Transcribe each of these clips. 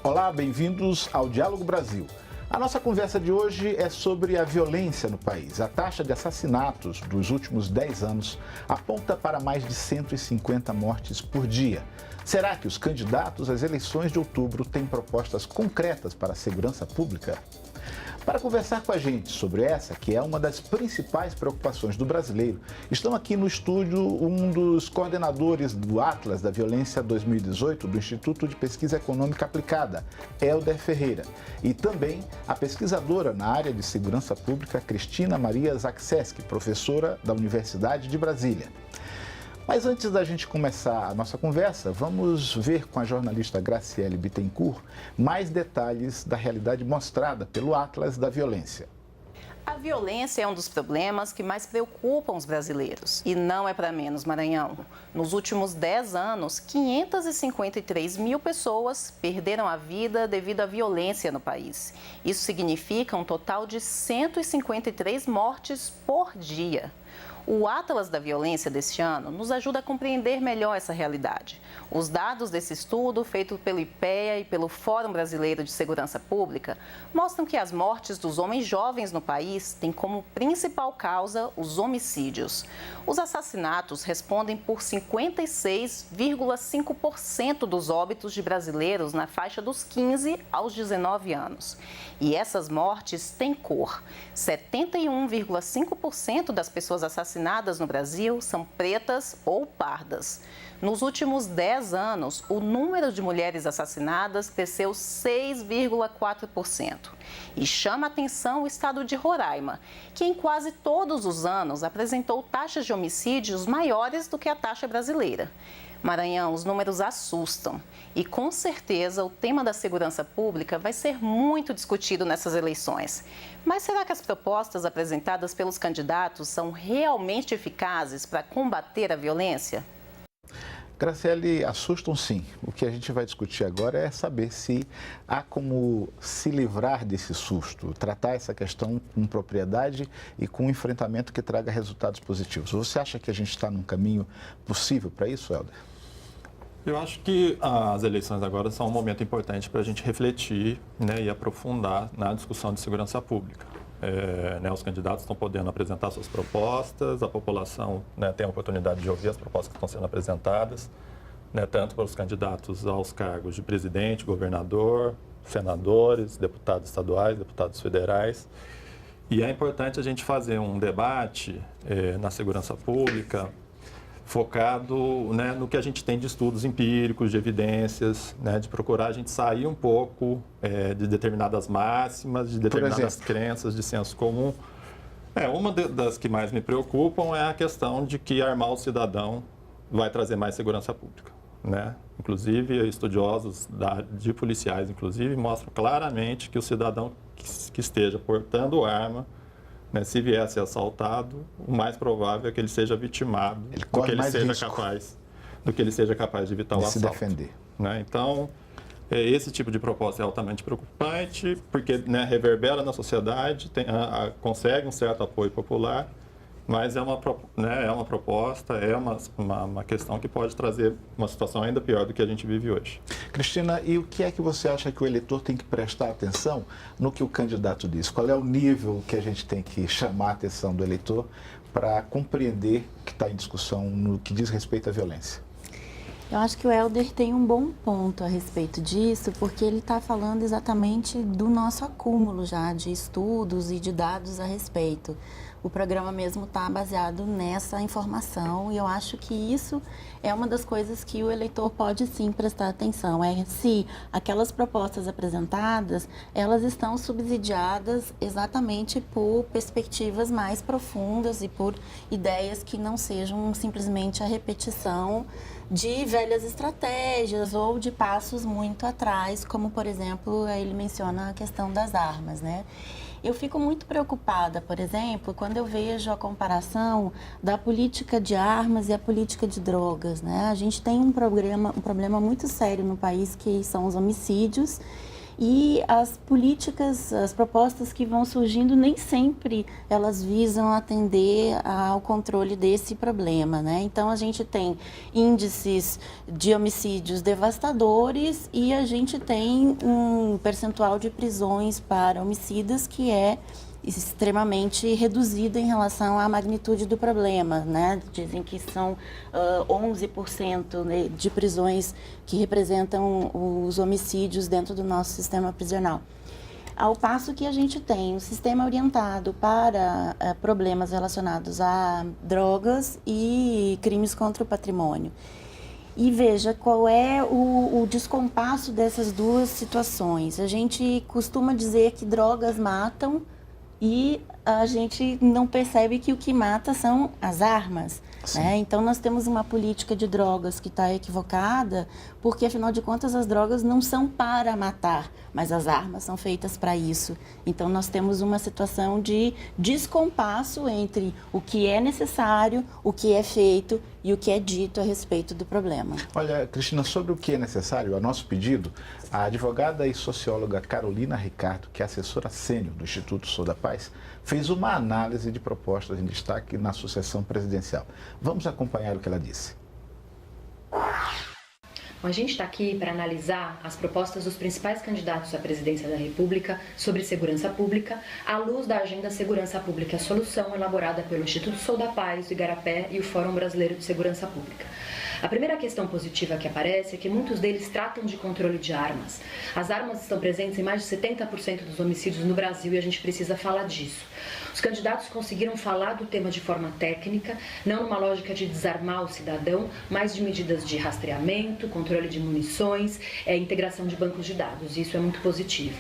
Olá, bem-vindos ao Diálogo Brasil. A nossa conversa de hoje é sobre a violência no país. A taxa de assassinatos dos últimos 10 anos aponta para mais de 150 mortes por dia. Será que os candidatos às eleições de outubro têm propostas concretas para a segurança pública? Para conversar com a gente sobre essa, que é uma das principais preocupações do brasileiro, estão aqui no estúdio um dos coordenadores do Atlas da Violência 2018 do Instituto de Pesquisa Econômica Aplicada, Hélder Ferreira, e também a pesquisadora na área de segurança pública, Cristina Maria Zakseski, professora da Universidade de Brasília. Mas antes da gente começar a nossa conversa, vamos ver com a jornalista Graciele Bittencourt mais detalhes da realidade mostrada pelo Atlas da Violência. A violência é um dos problemas que mais preocupam os brasileiros. E não é para menos, Maranhão. Nos últimos 10 anos, 553 mil pessoas perderam a vida devido à violência no país. Isso significa um total de 153 mortes por dia. O Atlas da Violência deste ano nos ajuda a compreender melhor essa realidade. Os dados desse estudo, feito pelo IPEA e pelo Fórum Brasileiro de Segurança Pública, mostram que as mortes dos homens jovens no país têm como principal causa os homicídios. Os assassinatos respondem por 56,5% dos óbitos de brasileiros na faixa dos 15 aos 19 anos. E essas mortes têm cor. 71,5% das pessoas assassinadas no Brasil são pretas ou pardas. Nos últimos 10 anos, o número de mulheres assassinadas cresceu 6,4%. E chama a atenção o estado de Roraima, que em quase todos os anos apresentou taxas de homicídios maiores do que a taxa brasileira. Maranhão, os números assustam e, com certeza, o tema da segurança pública vai ser muito discutido nessas eleições. Mas será que as propostas apresentadas pelos candidatos são realmente eficazes para combater a violência? Graciele, assustam sim. O que a gente vai discutir agora é saber se há como se livrar desse susto, tratar essa questão com propriedade e com um enfrentamento que traga resultados positivos. Você acha que a gente está num caminho possível para isso, Hélder? Eu acho que as eleições agora são um momento importante para a gente refletir, né, e aprofundar na discussão de segurança pública. Os candidatos estão podendo apresentar suas propostas, a população, né, tem a oportunidade de ouvir as propostas que estão sendo apresentadas, né, tanto para os candidatos aos cargos de presidente, governador, senadores, deputados estaduais, deputados federais. E é importante a gente fazer um debate na segurança pública focado, né, no que a gente tem de estudos empíricos, de evidências, né, de procurar a gente sair um pouco de determinadas máximas, de determinadas crenças de senso comum. Uma das que mais me preocupam é a questão de que armar o cidadão vai trazer mais segurança pública, né? Inclusive, estudiosos de policiais, inclusive, mostram claramente que o cidadão que esteja portando arma, né, se vier a ser assaltado, o mais provável é que ele seja vitimado do que ele seja capaz de evitar o assalto. Se defender. Né? Então, esse tipo de proposta é altamente preocupante, porque, né, reverbera na sociedade, consegue um certo apoio popular, mas é uma proposta, é uma questão que pode trazer uma situação ainda pior do que a gente vive hoje. Cristina, e o que é que você acha que o eleitor tem que prestar atenção no que o candidato diz? Qual é o nível que a gente tem que chamar a atenção do eleitor para compreender o que está em discussão no que diz respeito à violência? Eu acho que o Hélder tem um bom ponto a respeito disso, porque ele está falando exatamente do nosso acúmulo já de estudos e de dados a respeito. O programa mesmo está baseado nessa informação e eu acho que isso é uma das coisas que o eleitor pode sim prestar atenção, é se aquelas propostas apresentadas, elas estão subsidiadas exatamente por perspectivas mais profundas e por ideias que não sejam simplesmente a repetição de velhas estratégias ou de passos muito atrás, como, por exemplo, ele menciona a questão das armas, né? Eu fico muito preocupada, por exemplo, quando eu vejo a comparação da política de armas e a política de drogas, né? A gente tem um problema muito sério no país que são os homicídios E as políticas, as propostas que vão surgindo, nem sempre elas visam atender ao controle desse problema, né? Então, a gente tem índices de homicídios devastadores e a gente tem um percentual de prisões para homicidas que é extremamente reduzido em relação à magnitude do problema, né? Dizem que são 11% né, de prisões que representam os homicídios dentro do nosso sistema prisional. Ao passo que a gente tem um sistema orientado para problemas relacionados a drogas e crimes contra o patrimônio. E veja qual é o descompasso dessas duas situações. A gente costuma dizer que drogas matam, e a gente não percebe que o que mata são as armas. Né? Então, nós temos uma política de drogas que está equivocada, porque, afinal de contas, as drogas não são para matar, mas as armas são feitas para isso. Então, nós temos uma situação de descompasso entre o que é necessário, o que é feito e o que é dito a respeito do problema. Olha, Cristina, sobre o que é necessário, a nosso pedido, a advogada e socióloga Carolina Ricardo, que é assessora sênior do Instituto Sou da Paz, fez uma análise de propostas em destaque na sucessão presidencial. Vamos acompanhar o que ela disse. A gente está aqui para analisar as propostas dos principais candidatos à presidência da República sobre segurança pública, à luz da Agenda Segurança Pública e a Solução, elaborada pelo Instituto Sou da Paz, o Igarapé e o Fórum Brasileiro de Segurança Pública. A primeira questão positiva que aparece é que muitos deles tratam de controle de armas. As armas estão presentes em mais de 70% dos homicídios no Brasil e a gente precisa falar disso. Os candidatos conseguiram falar do tema de forma técnica, não numa lógica de desarmar o cidadão, mas de medidas de rastreamento, controle de munições, integração de bancos de dados. Isso é muito positivo.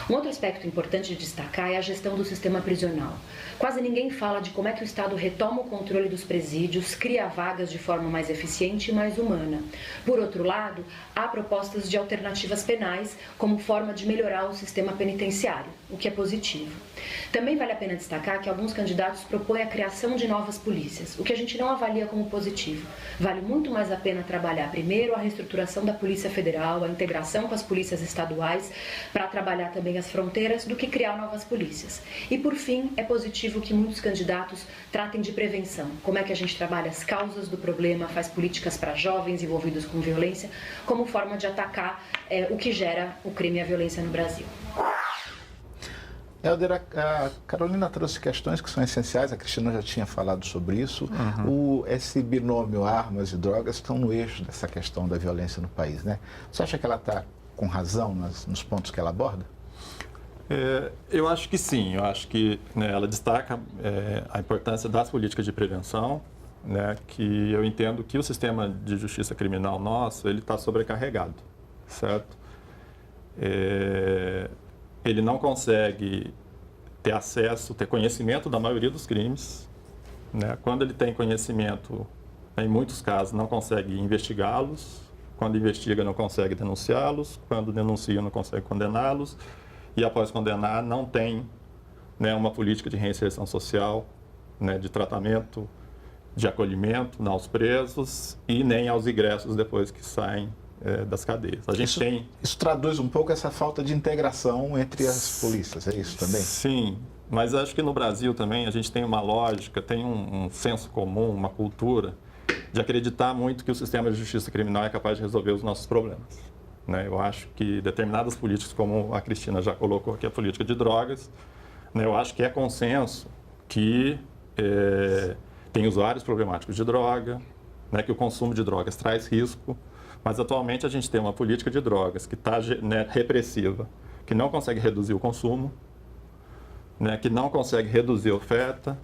Um outro aspecto importante de destacar é a gestão do sistema prisional. Quase ninguém fala de como é que o Estado retoma o controle dos presídios, cria vagas de forma mais eficiente e mais humana. Por outro lado, há propostas de alternativas penais como forma de melhorar o sistema penitenciário, o que é positivo. Também vale a pena destacar que alguns candidatos propõem a criação de novas polícias, o que a gente não avalia como positivo. Vale muito mais a pena trabalhar primeiro a reestruturação da Polícia Federal, a integração com as polícias estaduais, para trabalhar também as fronteiras, do que criar novas polícias. E por fim, é positivo que muitos candidatos tratem de prevenção. Como é que a gente trabalha as causas do problema, faz políticas para jovens envolvidos com violência, como forma de atacar o que gera o crime e a violência no Brasil. Helder, a Carolina trouxe questões que são essenciais, a Cristina já tinha falado sobre isso. Esse binômio armas e drogas estão no eixo dessa questão da violência no país, né? Você acha que ela está com razão nos pontos que ela aborda? Eu acho que sim, eu acho que ela destaca a importância das políticas de prevenção, né, que eu entendo que o sistema de justiça criminal nosso, ele está sobrecarregado, certo? Ele não consegue ter acesso, ter conhecimento da maioria dos crimes, né? Quando ele tem conhecimento, em muitos casos, não consegue investigá-los, quando investiga não consegue denunciá-los, quando denuncia não consegue condená-los, e após condenar não tem, né, uma política de reinserção social, né, de tratamento, de acolhimento aos presos e nem aos ingressos depois que saem das cadeias. Isso traduz um pouco essa falta de integração entre as polícias, é isso também? Sim, mas acho que no Brasil também a gente tem uma lógica, tem um senso comum, uma cultura de acreditar muito que o sistema de justiça criminal é capaz de resolver os nossos problemas. Né? Eu acho que determinadas políticas, como a Cristina já colocou aqui, a política de drogas, né? Eu acho que é consenso que tem usuários problemáticos de droga, né? Que o consumo de drogas traz risco, mas atualmente a gente tem uma política de drogas que está, né, repressiva, que não consegue reduzir o consumo, né, que não consegue reduzir a oferta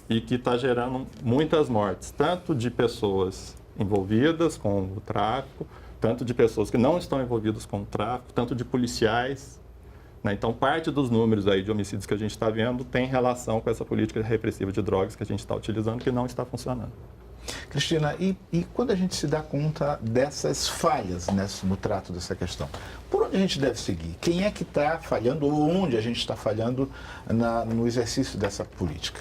e que está gerando muitas mortes, tanto de pessoas envolvidas com o tráfico, tanto de pessoas que não estão envolvidas com o tráfico, tanto de policiais. Né? Então, parte dos números aí de homicídios que a gente está vendo tem relação com essa política repressiva de drogas que a gente está utilizando, que não está funcionando. Cristina, e quando a gente se dá conta dessas falhas no trato dessa questão, por onde a gente deve seguir? Quem é que está falhando ou onde a gente está falhando no exercício dessa política?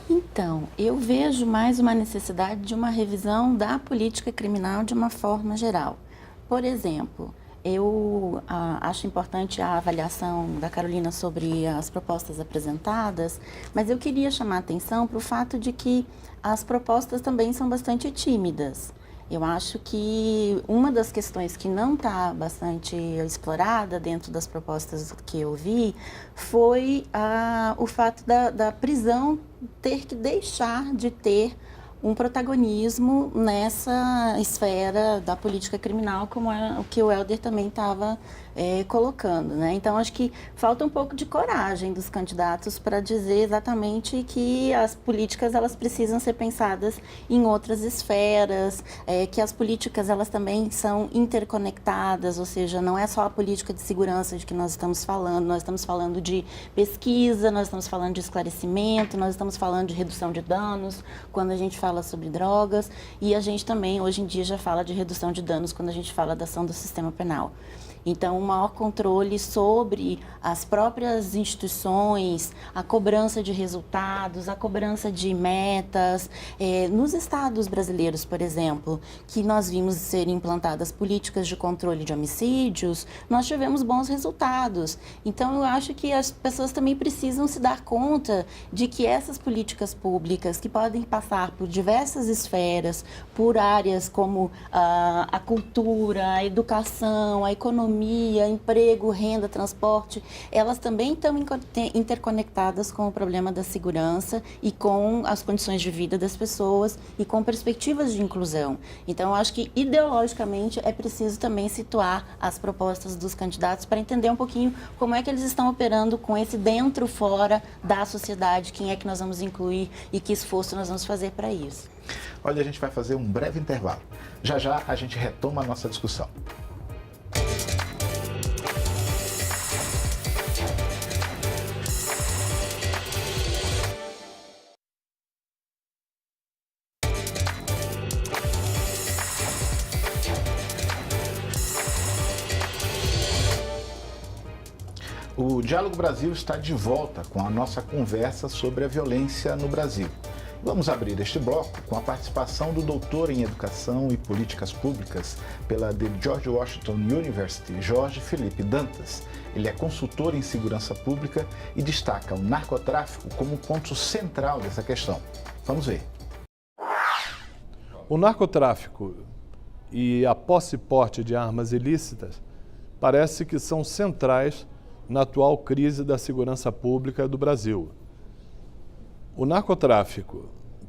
Então, eu vejo mais uma necessidade de uma revisão da política criminal de uma forma geral. Por exemplo, Eu acho importante a avaliação da Carolina sobre as propostas apresentadas, mas eu queria chamar a atenção para o fato de que as propostas também são bastante tímidas. Eu acho que uma das questões que não está bastante explorada dentro das propostas que eu vi foi o fato da prisão ter que deixar de ter um protagonismo nessa esfera da política criminal, como é o que o Helder também estava colocando, né? Então, acho que falta um pouco de coragem dos candidatos para dizer exatamente que as políticas elas precisam ser pensadas em outras esferas, que as políticas elas também são interconectadas, ou seja, não é só a política de segurança de que nós estamos falando de pesquisa, nós estamos falando de esclarecimento, nós estamos falando de redução de danos, quando a gente fala sobre drogas, e a gente também, hoje em dia, já fala de redução de danos quando a gente fala da ação do sistema penal. Então, um maior controle sobre as próprias instituições, a cobrança de resultados, a cobrança de metas. Nos estados brasileiros, por exemplo, que nós vimos ser implantadas políticas de controle de homicídios, nós tivemos bons resultados. Então, eu acho que as pessoas também precisam se dar conta de que essas políticas públicas, que podem passar por diversas esferas, por áreas como a cultura, a educação, a economia, emprego, renda, transporte, elas também estão interconectadas com o problema da segurança e com as condições de vida das pessoas e com perspectivas de inclusão. Então, eu acho que ideologicamente é preciso também situar as propostas dos candidatos para entender um pouquinho como é que eles estão operando com esse dentro-fora da sociedade, quem é que nós vamos incluir e que esforço nós vamos fazer para isso. Olha, a gente vai fazer um breve intervalo. Já já a gente retoma a nossa discussão. O Diálogo Brasil está de volta com a nossa conversa sobre a violência no Brasil. Vamos abrir este bloco com a participação do doutor em Educação e Políticas Públicas pela The George Washington University, Jorge Felipe Dantas. Ele é consultor em segurança pública e destaca o narcotráfico como ponto central dessa questão. Vamos ver. O narcotráfico e a posse e porte de armas ilícitas parece que são centrais na atual crise da segurança pública do Brasil. O narcotráfico,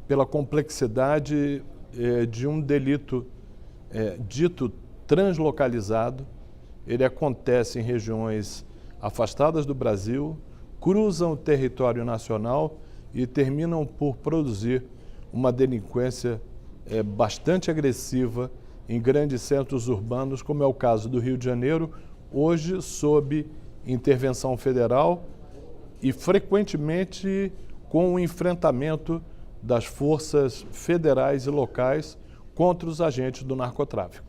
pela complexidade de um delito dito translocalizado, ele acontece em regiões afastadas do Brasil, cruzam o território nacional e terminam por produzir uma delinquência bastante agressiva em grandes centros urbanos, como é o caso do Rio de Janeiro, hoje sob intervenção federal e frequentemente com o enfrentamento das forças federais e locais contra os agentes do narcotráfico.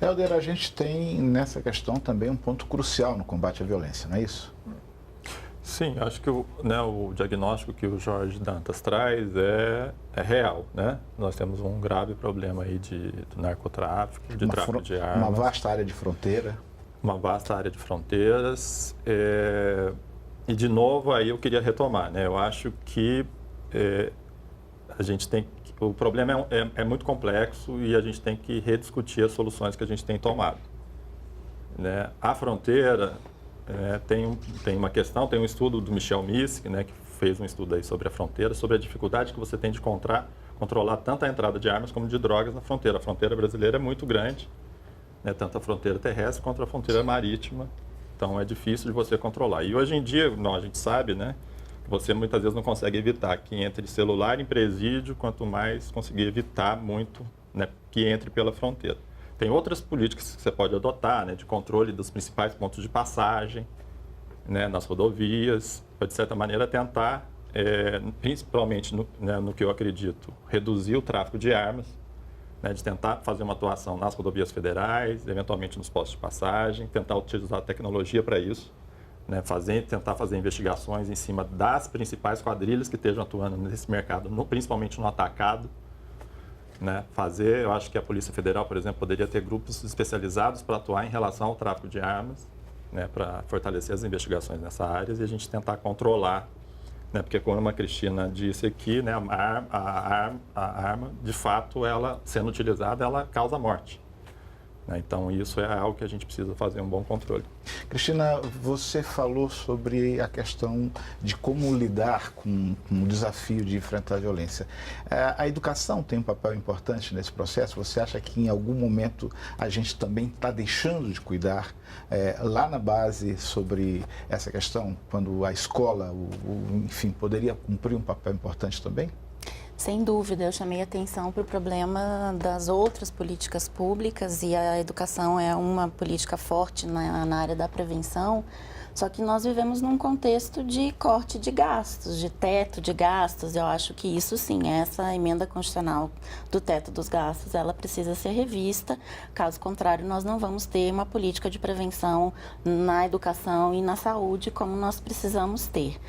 Helder, a gente tem nessa questão também um ponto crucial no combate à violência, não é isso? Sim, acho que o diagnóstico que o Jorge Dantas traz é real, né? Nós temos um grave problema aí do narcotráfico, de tráfico de armas. Uma vasta área de fronteira. Uma vasta área de fronteiras. E, de novo, aí eu queria retomar, né? Eu acho que a gente tem... O problema é muito complexo e a gente tem que rediscutir as soluções que a gente tem tomado, né? A fronteira tem uma questão, tem um estudo do Michel Misk, né, que fez um estudo aí sobre a fronteira, sobre a dificuldade que você tem de controlar tanto a entrada de armas como de drogas na fronteira. A fronteira brasileira é muito grande, né, tanto a fronteira terrestre quanto a fronteira marítima, então é difícil de você controlar. E hoje em dia, a gente sabe, né, que você muitas vezes não consegue evitar que entre celular em presídio, quanto mais conseguir evitar muito, né, que entre pela fronteira. Tem outras políticas que você pode adotar, né, de controle dos principais pontos de passagem, né, nas rodovias, para, de certa maneira, tentar, principalmente no que eu acredito, reduzir o tráfico de armas, né, de tentar fazer uma atuação nas rodovias federais, eventualmente nos postos de passagem, tentar utilizar a tecnologia para isso, né, tentar fazer investigações em cima das principais quadrilhas que estejam atuando nesse mercado, principalmente no atacado. né, fazer. Eu acho que a Polícia Federal, por exemplo, poderia ter grupos especializados para atuar em relação ao tráfico de armas, né, para fortalecer as investigações nessa área e a gente tentar controlar, né, porque como a Cristina disse aqui, né, a arma, de fato, ela sendo utilizada, ela causa morte. Então, isso é algo que a gente precisa fazer um bom controle. Cristina, você falou sobre a questão de como lidar com o desafio de enfrentar a violência. A educação tem um papel importante nesse processo? Você acha que em algum momento a gente também está deixando de cuidar lá na base sobre essa questão, quando a escola, enfim, poderia cumprir um papel importante também? Sem dúvida, eu chamei atenção para o problema das outras políticas públicas e a educação é uma política forte na área da prevenção, só que nós vivemos num contexto de corte de gastos, de teto de gastos. Eu acho que isso sim, essa emenda constitucional do teto dos gastos, ela precisa ser revista, caso contrário nós não vamos ter uma política de prevenção na educação e na saúde como nós precisamos ter.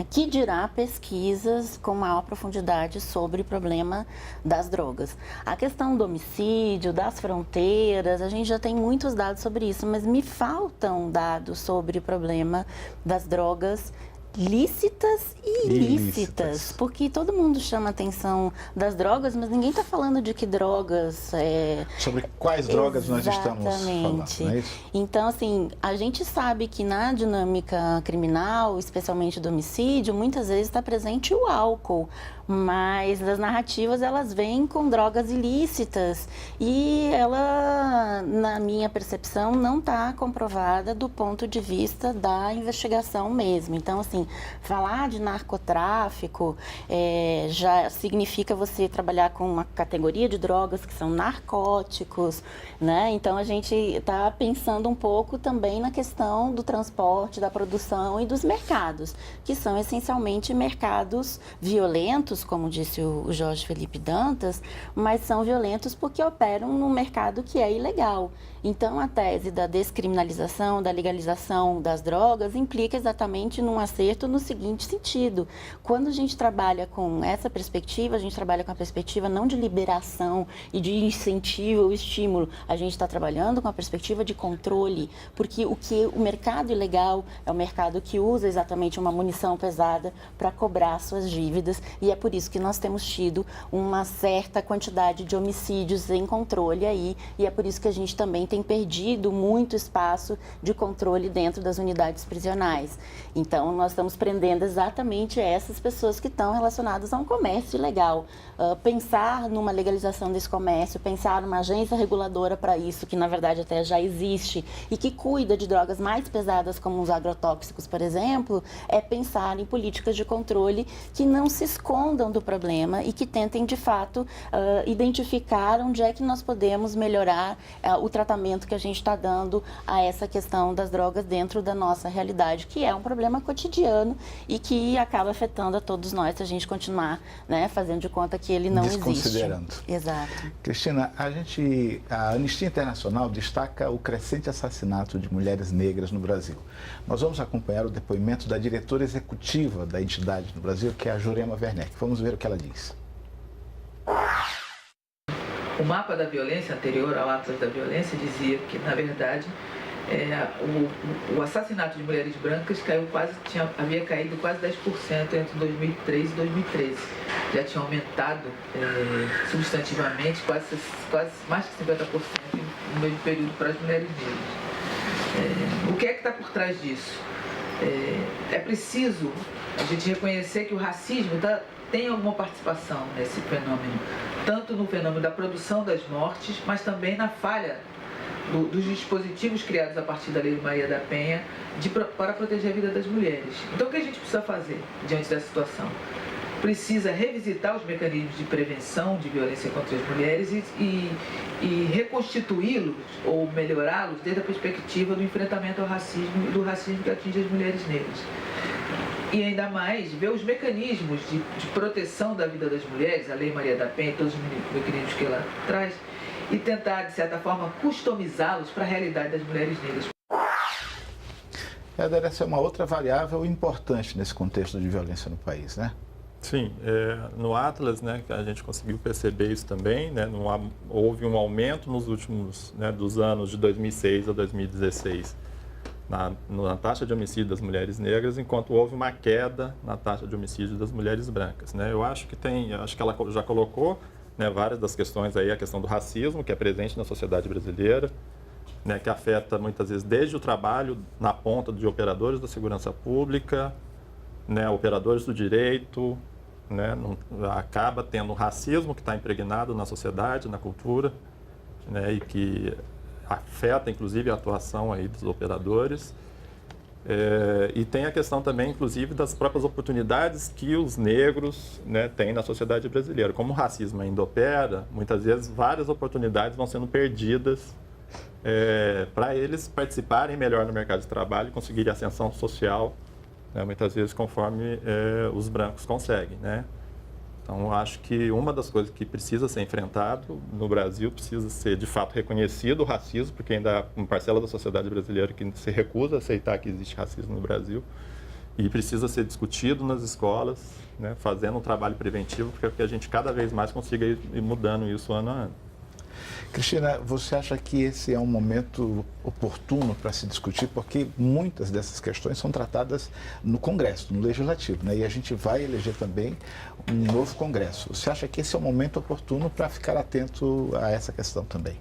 Que dirá pesquisas com maior profundidade sobre o problema das drogas. A questão do homicídio, das fronteiras, a gente já tem muitos dados sobre isso, mas me faltam dados sobre o problema das drogas lícitas e ilícitas, porque todo mundo chama atenção das drogas, mas ninguém está falando de que drogas... Sobre quais drogas nós estamos falando, não é isso? Então, assim, a gente sabe que na dinâmica criminal, especialmente do homicídio, muitas vezes está presente o álcool, mas as narrativas, elas vêm com drogas ilícitas e ela, na minha percepção, não está comprovada do ponto de vista da investigação mesmo. Então, assim, falar de narcotráfico já significa você trabalhar com uma categoria de drogas que são narcóticos, né? Então, a gente está pensando um pouco também na questão do transporte, da produção e dos mercados, que são essencialmente mercados violentos, como disse o Jorge Felipe Dantas, mas são violentos porque operam num mercado que é ilegal. Então, a tese da descriminalização, da legalização das drogas, implica exatamente num acerto no seguinte sentido. Quando a gente trabalha com essa perspectiva, a gente trabalha com a perspectiva não de liberação e de incentivo ou estímulo, a gente está trabalhando com a perspectiva de controle, porque o mercado ilegal é o mercado que usa exatamente uma munição pesada para cobrar suas dívidas, e é por isso que nós temos tido uma certa quantidade de homicídios em controle aí, e é por isso que a gente também tem perdido muito espaço de controle dentro das unidades prisionais. Então, nós estamos prendendo exatamente essas pessoas que estão relacionadas a um comércio ilegal. Pensar numa legalização desse comércio, pensar numa agência reguladora para isso, que na verdade até já existe, e que cuida de drogas mais pesadas como os agrotóxicos, por exemplo, é pensar em políticas de controle que não se escondam do problema e que tentem, de fato, identificar onde é que nós podemos melhorar o tratamento que a gente está dando a essa questão das drogas dentro da nossa realidade, que é um problema cotidiano e que acaba afetando a todos nós se a gente continuar, né, fazendo de conta que ele não existe. Desconsiderando. Exato. Cristina, a Anistia Internacional destaca o crescente assassinato de mulheres negras no Brasil. Nós vamos acompanhar o depoimento da diretora executiva da entidade no Brasil, que é a Jurema Werneck. Vamos ver o que ela diz. O mapa da violência anterior ao Atlas da Violência dizia que, na verdade, o assassinato de mulheres brancas havia caído quase 10% entre 2003 e 2013. Já tinha aumentado substantivamente, quase mais que 50% no mesmo período para as mulheres negras. O que é que está por trás disso? É preciso a gente reconhecer que o racismo tem alguma participação nesse fenômeno, tanto no fenômeno da produção das mortes, mas também na falha dos dispositivos criados a partir da Lei Maria da Penha para proteger a vida das mulheres. Então, o que a gente precisa fazer diante dessa situação? Precisa revisitar os mecanismos de prevenção de violência contra as mulheres e reconstituí-los ou melhorá-los desde a perspectiva do enfrentamento ao racismo e do racismo que atinge as mulheres negras. E ainda mais, ver os mecanismos de proteção da vida das mulheres, a Lei Maria da Penha e todos os mecanismos que ela traz, e tentar, de certa forma, customizá-los para a realidade das mulheres negras. Essa é uma outra variável importante nesse contexto de violência no país, né? Sim, no Atlas, né, a gente conseguiu perceber isso também, né, houve um aumento nos últimos, né, dos anos de 2006 a 2016 na taxa de homicídio das mulheres negras, enquanto houve uma queda na taxa de homicídio das mulheres brancas, né. Eu acho que ela já colocou, né, várias das questões aí, a questão do racismo, que é presente na sociedade brasileira, né, que afeta muitas vezes desde o trabalho na ponta de operadores da segurança pública, né, operadores do direito, né, acaba tendo um racismo que está impregnado na sociedade, na cultura, né, e que afeta inclusive a atuação aí dos operadores. E tem a questão também, inclusive, das próprias oportunidades que os negros, né, têm na sociedade brasileira. Como o racismo ainda opera, muitas vezes várias oportunidades vão sendo perdidas para eles participarem melhor no mercado de trabalho e conseguirem ascensão social, né, muitas vezes conforme os brancos conseguem, né? Então, acho que uma das coisas que precisa ser enfrentado no Brasil precisa ser, de fato, reconhecido o racismo, porque ainda há uma parcela da sociedade brasileira que se recusa a aceitar que existe racismo no Brasil, e precisa ser discutido nas escolas, né, fazendo um trabalho preventivo, para que a gente cada vez mais consiga ir mudando isso ano a ano. Cristina, você acha que esse é um momento oportuno para se discutir? Porque muitas dessas questões são tratadas no Congresso, no Legislativo, né? E a gente vai eleger também um novo Congresso. Você acha que esse é um momento oportuno para ficar atento a essa questão também?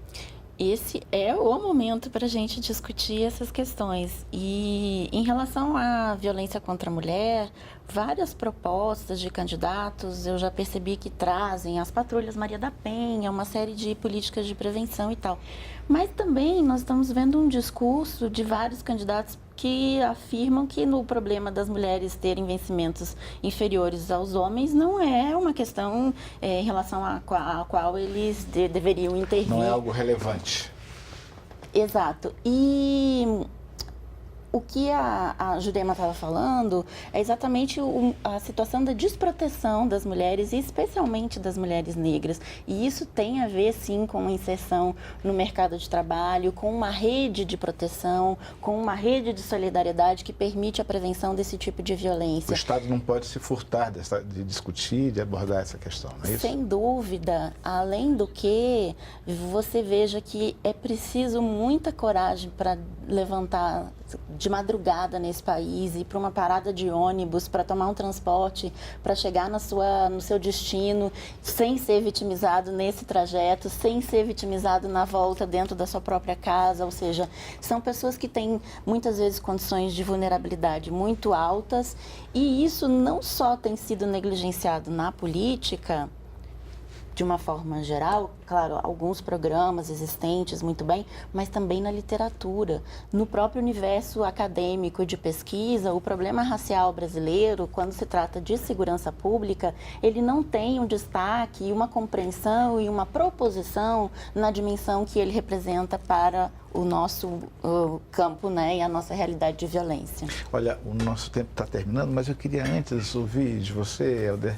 Esse é o momento para a gente discutir essas questões. E em relação à violência contra a mulher, várias propostas de candidatos eu já percebi que trazem as patrulhas Maria da Penha, uma série de políticas de prevenção e tal. Mas também nós estamos vendo um discurso de vários candidatos que afirmam que no problema das mulheres terem vencimentos inferiores aos homens não é uma questão em relação à qual eles deveriam intervir. Não é algo relevante. Exato. E o que a Jurema estava falando é exatamente a situação da desproteção das mulheres, e especialmente das mulheres negras. E isso tem a ver, sim, com a inserção no mercado de trabalho, com uma rede de proteção, com uma rede de solidariedade que permite a prevenção desse tipo de violência. O Estado não pode se furtar de discutir, de abordar essa questão, não é isso? Sem dúvida. Além do que, você veja que é preciso muita coragem para levantar de madrugada nesse país, ir para uma parada de ônibus, para tomar um transporte, para chegar no seu destino, sem ser vitimizado nesse trajeto, sem ser vitimizado na volta dentro da sua própria casa. Ou seja, são pessoas que têm muitas vezes condições de vulnerabilidade muito altas, e isso não só tem sido negligenciado na política, de uma forma geral, claro, alguns programas existentes, muito bem, mas também na literatura. No próprio universo acadêmico de pesquisa, o problema racial brasileiro, quando se trata de segurança pública, ele não tem um destaque, uma compreensão e uma proposição na dimensão que ele representa para o nosso campo, né, e a nossa realidade de violência. Olha, o nosso tempo está terminando, mas eu queria antes ouvir de você, Helder,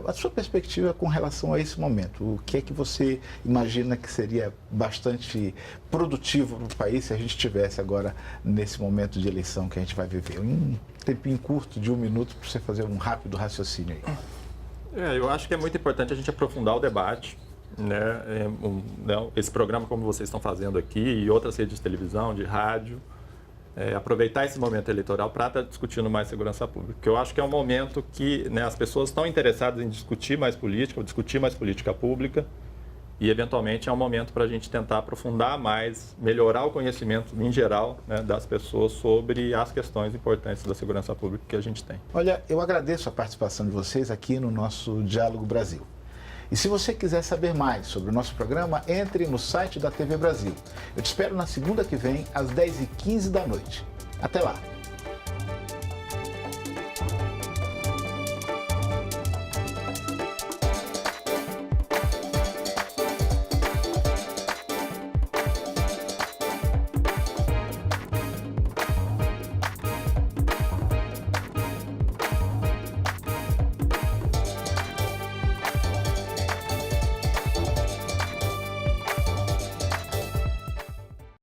a sua perspectiva com relação a esse momento. O que é que você imagina que seria bastante produtivo para o país se a gente estivesse agora nesse momento de eleição que a gente vai viver? Um tempinho curto de 1 minuto para você fazer um rápido raciocínio aí. Eu acho que é muito importante a gente aprofundar o debate, né? Esse programa, como vocês estão fazendo aqui, e outras redes de televisão, de rádio, aproveitar esse momento eleitoral para estar discutindo mais segurança pública. Porque eu acho que é um momento que, né, as pessoas estão interessadas em discutir mais política pública, e eventualmente é um momento para a gente tentar aprofundar mais, melhorar o conhecimento em geral, né, das pessoas sobre as questões importantes da segurança pública que a gente tem. Olha, eu agradeço a participação de vocês aqui no nosso Diálogo Brasil. E se você quiser saber mais sobre o nosso programa, entre no site da TV Brasil. Eu te espero na segunda que vem, às 10h15 da noite. Até lá!